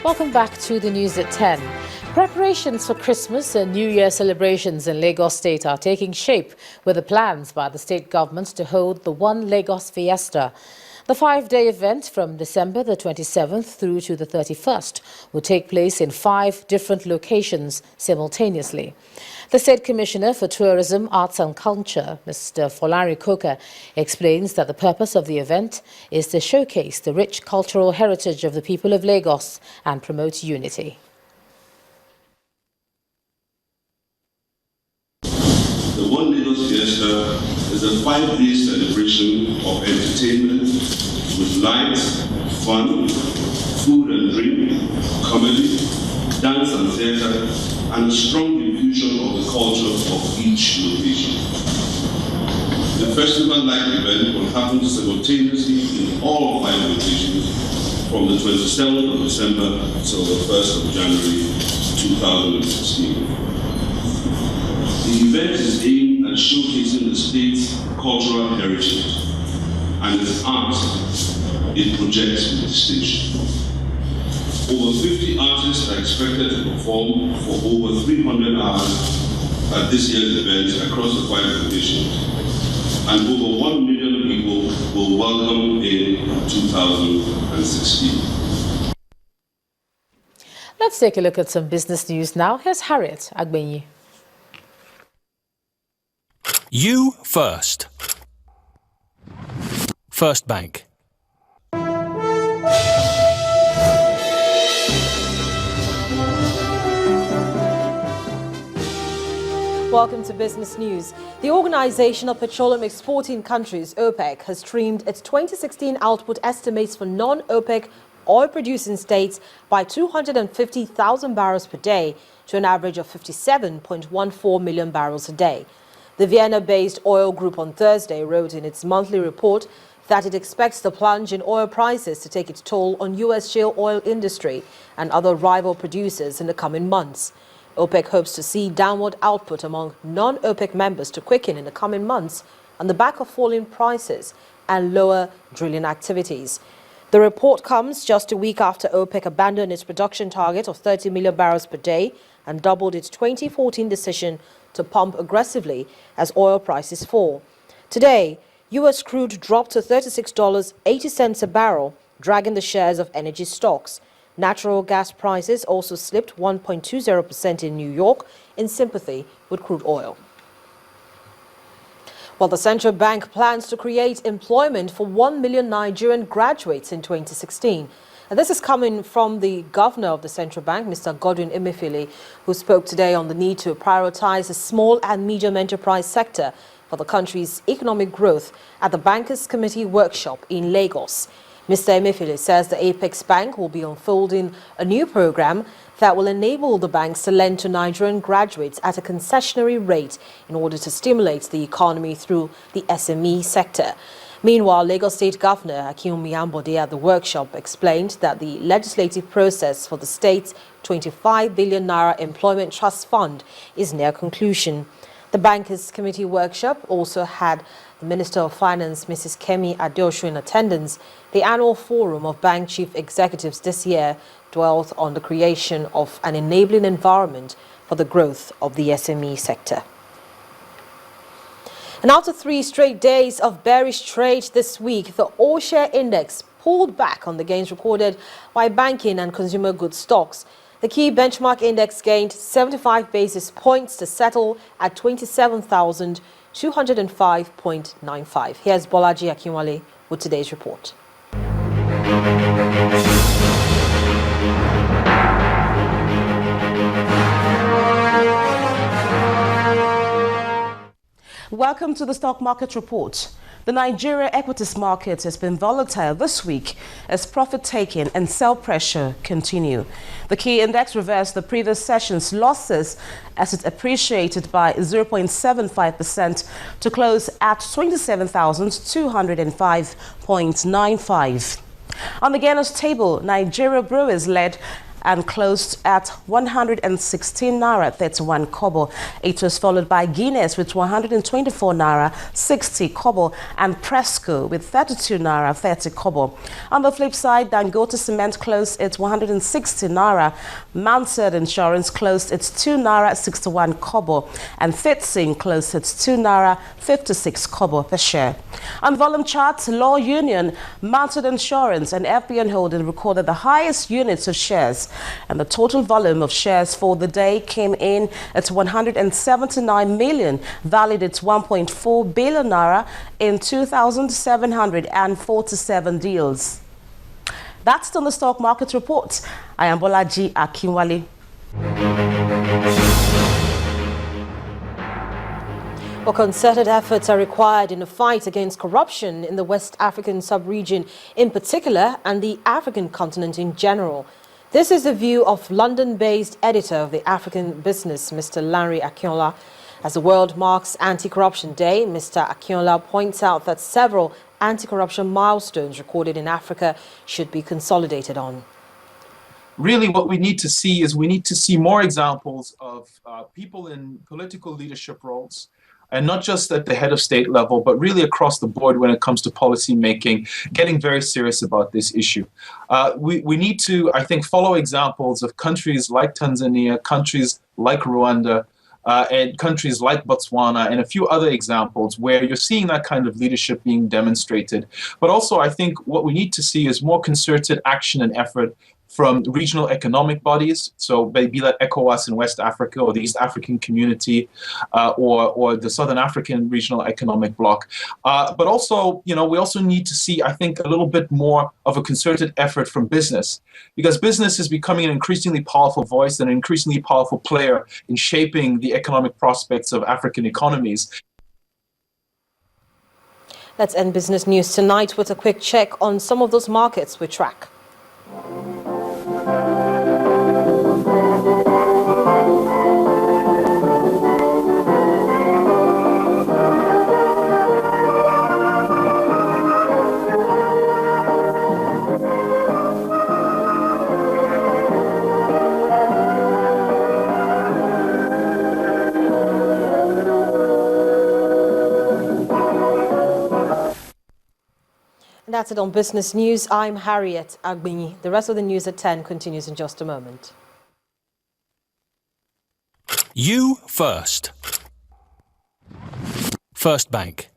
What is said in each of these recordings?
Welcome back to the news at 10. Preparations for Christmas and New Year celebrations in Lagos State are taking shape with the plans by the state government to hold the One Lagos Fiesta. The 5-day event from December the 27th through to the 31st will take place in 5 different locations simultaneously. The State Commissioner for Tourism, Arts and Culture, Mr. Folari Koka, explains that the purpose of the event is to showcase the rich cultural heritage of the people of Lagos and promote unity. The One Lagos Fiesta is a 5-day celebration of entertainment with lights, fun, food and drink, comedy, dance and theatre, and a strong infusion of the culture of each location. The festival-like event will happen simultaneously in all 5 locations from the 27th of December till the 1st of January 2016. The event is aimed at showcasing the state's cultural heritage and its art it projects with distinction. Over 50 artists are expected to perform for over 300 hours at this year's event across the 5 locations, and over 1 million people will welcome in 2016. Let's take a look at some business news now. Here's Harriet Agbenyi. You first. First Bank. Welcome to Business News. The Organization of Petroleum Exporting Countries, OPEC, has trimmed its 2016 output estimates for non-OPEC oil-producing states by 250,000 barrels per day to an average of 57.14 million barrels a day. The Vienna-based oil group on Thursday wrote in its monthly report that it expects the plunge in oil prices to take its toll on U.S. shale oil industry and other rival producers in the coming months. OPEC hopes to see downward output among non-OPEC members to quicken in the coming months on the back of falling prices and lower drilling activities. The report comes just a week after OPEC abandoned its production target of 30 million barrels per day and doubled its 2014 decision to pump aggressively as oil prices fall. Today, U.S. crude dropped to $36.80 a barrel, dragging the shares of energy stocks. Natural gas prices also slipped 1.20% in New York in sympathy with crude oil. Well, the central bank plans to create employment for 1 million Nigerian graduates in 2016. And this is coming from the governor of the central bank, Mr. Godwin Emefiele, who spoke today on the need to prioritize the small and medium enterprise sector for the country's economic growth at the Bankers Committee workshop in Lagos. Mr. Emefiele says the Apex Bank will be unfolding a new program that will enable the banks to lend to Nigerian graduates at a concessionary rate in order to stimulate the economy through the SME sector. Meanwhile, Lagos State Governor Akinwumi Ambode at the workshop explained that the legislative process for the state's 25 billion naira employment trust fund is near conclusion. The Bankers Committee workshop also had the Minister of Finance, Mrs. Kemi Adeosun, in attendance. The annual forum of bank chief executives this year dwelt on the creation of an enabling environment for the growth of the SME sector. And after 3 straight days of bearish trade this week, the all-share index pulled back on the gains recorded by banking and consumer goods stocks. The key benchmark index gained 75 basis points to settle at 27,205.95. Here's Bolaji Akinwale with today's report. Welcome to the Stock Market Report. The Nigeria equities market has been volatile this week as profit-taking and sell pressure continue. The key index reversed the previous session's losses as it appreciated by 0.75% to close at 27,205.95. On the gainers table, Nigeria Brewers led and closed at 116 naira 31 kobo. It was followed by Guinness with 124 naira 60 kobo and Presco with 32 naira 30 kobo. On the flip side, Dangote Cement closed at 160 naira. Mounted Insurance closed at 2 naira 61 kobo and Fitsing closed at 2 naira 56 kobo per share. On volume charts, Law Union, Mounted Insurance and FBN Holding recorded the highest units of shares, and the total volume of shares for the day came in at 179 million, valued at 1.4 billion naira in 2,747 deals. That's on the stock market report. I am Bolaji Akinwale. Well, concerted efforts are required in the fight against corruption in the West African sub-region in particular and the African continent in general. This is the view of London-based editor of the African Business, Mr. Lanre Akinola. As the world marks Anti-Corruption Day, Mr. Akinola points out that several anti-corruption milestones recorded in Africa should be consolidated on. Really, what we need to see is we need to see more examples of people in political leadership roles, and not just at the head of state level, but really across the board when it comes to policy making, getting very serious about this issue. We need to, I think, follow examples of countries like Tanzania, countries like Rwanda, and countries like Botswana, and a few other examples where you're seeing that kind of leadership being demonstrated. But also, I think what we need to see is more concerted action and effort from regional economic bodies, so maybe like ECOWAS in West Africa or the East African Community or the Southern African Regional Economic Bloc. But also, we also need to see, I think, a little bit more of a concerted effort from business, because business is becoming an increasingly powerful voice and an increasingly powerful player in shaping the economic prospects of African economies. Let's end business news tonight with a quick check on some of those markets we track. That's it on Business News. I'm Harriet Agbini. The rest of the news at 10 continues in just a moment. You first. First Bank.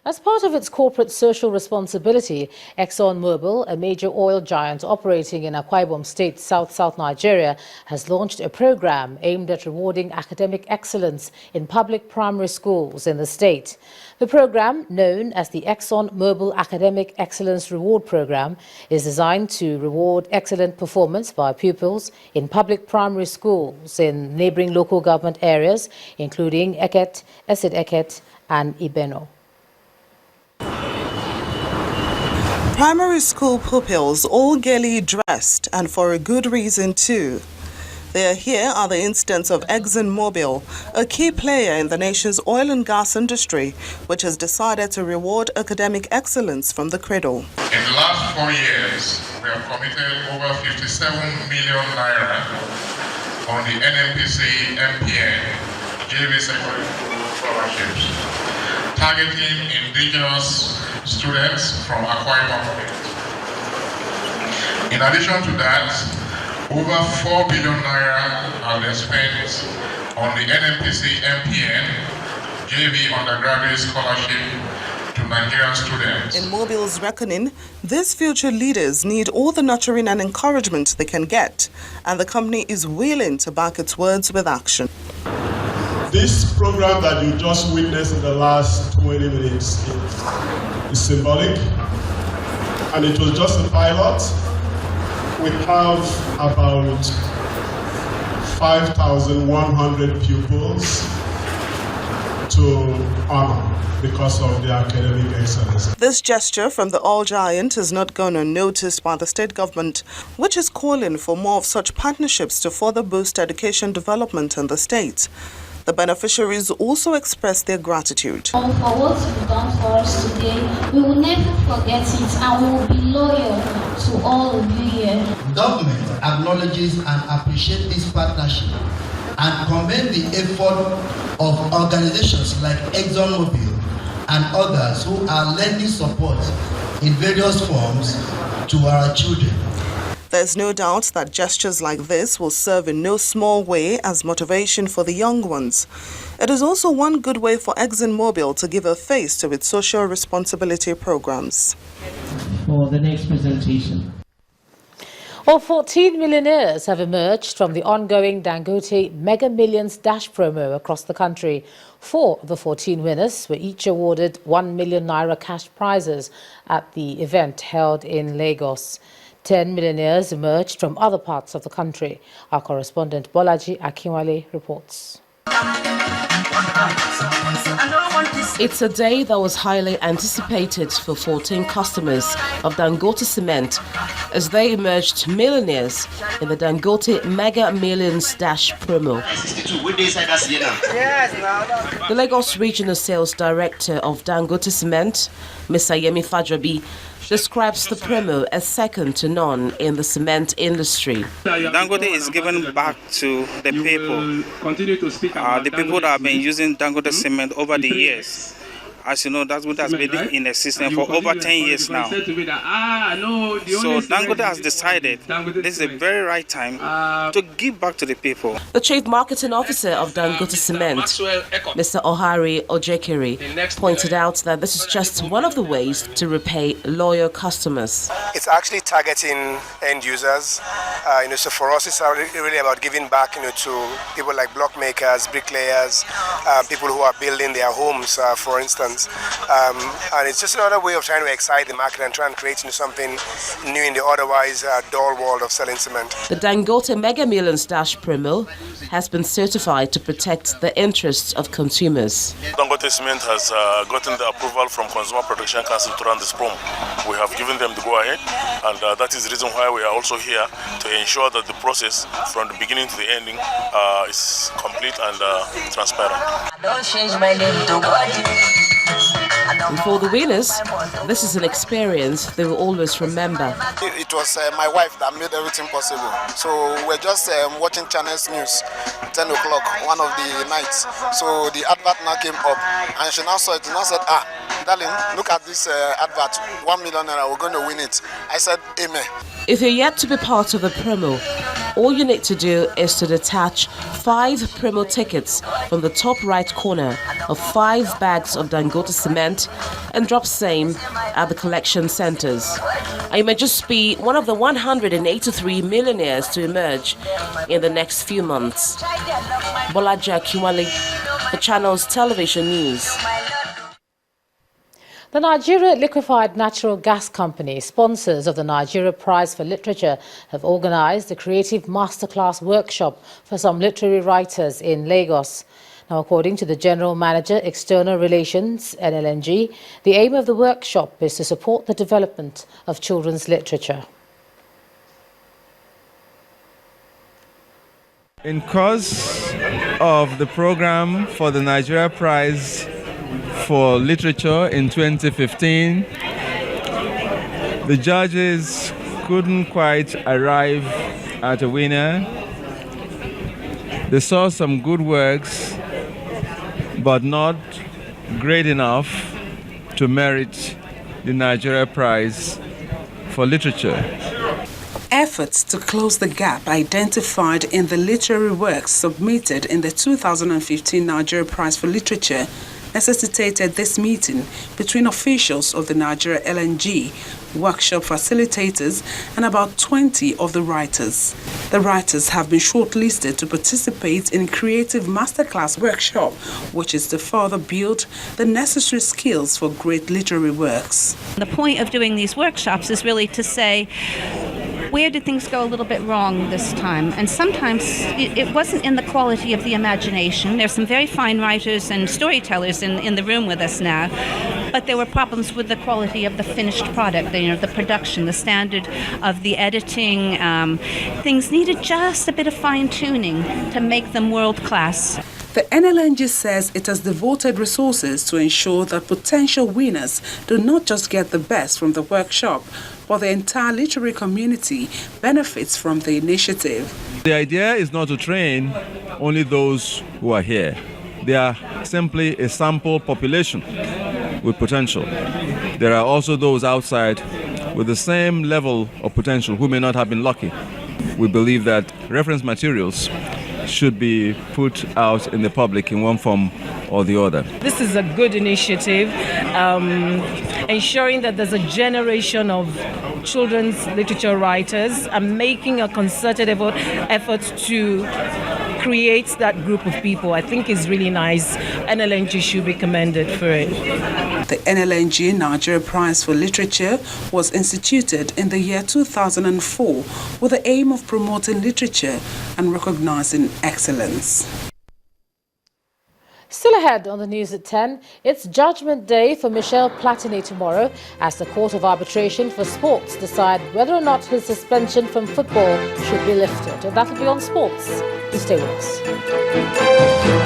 As part of its corporate social responsibility, ExxonMobil, a major oil giant operating in Akwa Ibom State, South Nigeria, has launched a program aimed at rewarding academic excellence in public primary schools in the state. The program, known as the ExxonMobil Academic Excellence Reward Program, is designed to reward excellent performance by pupils in public primary schools in neighboring local government areas, including Eket, Esid Eket, and Ibeno. Primary school pupils, all gaily dressed, and for a good reason too. They are here are the instance of ExxonMobil, a key player in the nation's oil and gas industry, which has decided to reward academic excellence from the cradle. In the last 4 years, we have committed over 57 million naira on the NNPC MPN JV secondary scholarships, targeting indigenous students from Akwa Ibom. In addition to that, over 4 billion naira have been spent on the NNPC MPN JV undergraduate scholarship to Nigerian students. In Mobil's reckoning, these future leaders need all the nurturing and encouragement they can get, and the company is willing to back its words with action. This program that you just witnessed in the last 20 minutes is symbolic, and it was just a pilot. We have about 5,100 pupils to honor because of their academic excellence. This gesture from the oil giant has not gone unnoticed by the state government, which is calling for more of such partnerships to further boost education development in the state. The beneficiaries also expressed their gratitude. For what you've done for us today. today, we will never forget it and we will be loyal to all of you here. Government acknowledges and appreciates this partnership and commend the effort of organizations like ExxonMobil and others who are lending support in various forms to our children. There's no doubt that gestures like this will serve in no small way as motivation for the young ones. It is also one good way for ExxonMobil to give a face to its social responsibility programs. For the next presentation. Well, 14 millionaires have emerged from the ongoing Dangote Mega Millions Dash promo across the country. 4 of the 14 winners were each awarded 1 million naira cash prizes at the event held in Lagos. 10 millionaires emerged from other parts of the country. Our correspondent Bolaji Akinwale reports. It's a day that was highly anticipated for 14 customers of Dangote Cement as they emerged millionaires in the Dangote Mega Millions Dash promo. The Lagos Regional Sales Director of Dangote Cement, Mr. Yemi Fajobi, describes the promo as second to none in the cement industry. Dangote is giving back to the people. The people that have been using Dangote cement over the years. As you know, Dangote has been in existence for over 10 years now. So Dangote has decided this is a very right time to give back to the people. The Chief Marketing Officer of Dangote Cement, Mr. Ohari Ojekiri, pointed out that this is just one of the ways to repay loyal customers. It's actually targeting end users. So for us, it's really about giving back, to people like block makers, bricklayers, people who are building their homes, for instance. And it's just another way of trying to excite the market and try and create something new in the otherwise dull world of selling cement. The Dangote Mega Millions Dash promo has been certified to protect the interests of consumers. Dangote Cement has gotten the approval from Consumer Protection Council to run this promo. We have given them the go-ahead, and that is the reason why we are also here to ensure that the process from the beginning to the ending is complete and transparent. And for the winners, this is an experience they will always remember. It was my wife that made everything possible. So we're just watching Channels News, 10 o'clock, one of the nights. So the advert now came up, and she now saw it and now said, darling, look at this advert, 1 million naira, we're going to win it. I said, amen. If you're yet to be part of the promo, all you need to do is to detach 5 promo tickets from the top right corner of 5 bags of Dangote cement and drop same at the collection centers. And you may just be one of the 183 millionaires to emerge in the next few months. Bolaji Akinwale, the Channels Television News. The Nigeria Liquefied Natural Gas Company, sponsors of the Nigeria Prize for Literature, have organized a creative masterclass workshop for some literary writers in Lagos. Now, according to the General Manager, External Relations, NLNG, the aim of the workshop is to support the development of children's literature. In course of the program for the Nigeria Prize for Literature in 2015, the judges couldn't quite arrive at a winner. They saw some good works, but not great enough to merit the Nigeria Prize for Literature. Efforts to close the gap identified in the literary works submitted in the 2015 Nigeria Prize for Literature necessitated this meeting between officials of the Nigeria LNG, workshop facilitators, and about 20 of the writers. The writers have been shortlisted to participate in a creative masterclass workshop, which is to further build the necessary skills for great literary works. The point of doing these workshops is really to say, where did things go a little bit wrong this time? And sometimes it wasn't in the quality of the imagination. There's some very fine writers and storytellers in the room with us now, but there were problems with the quality of the finished product, the production, the standard of the editing. Things needed just a bit of fine-tuning to make them world-class. The NLNG says it has devoted resources to ensure that potential winners do not just get the best from the workshop, but the entire literary community benefits from the initiative. The idea is not to train only those who are here. They are simply a sample population with potential. There are also those outside with the same level of potential who may not have been lucky. We believe that reference materials should be put out in the public in one form or the other. This is a good initiative, ensuring that there's a generation of children's literature writers and making a concerted effort to create that group of people. I think is really nice. NLNG should be commended for it. The NLNG Nigeria Prize for Literature was instituted in the year 2004 with the aim of promoting literature and recognizing excellence. Still ahead on the news at 10, it's Judgment Day for Michel Platini tomorrow as the Court of Arbitration for Sports decide whether or not his suspension from football should be lifted. And that'll be on sports. You stay with us.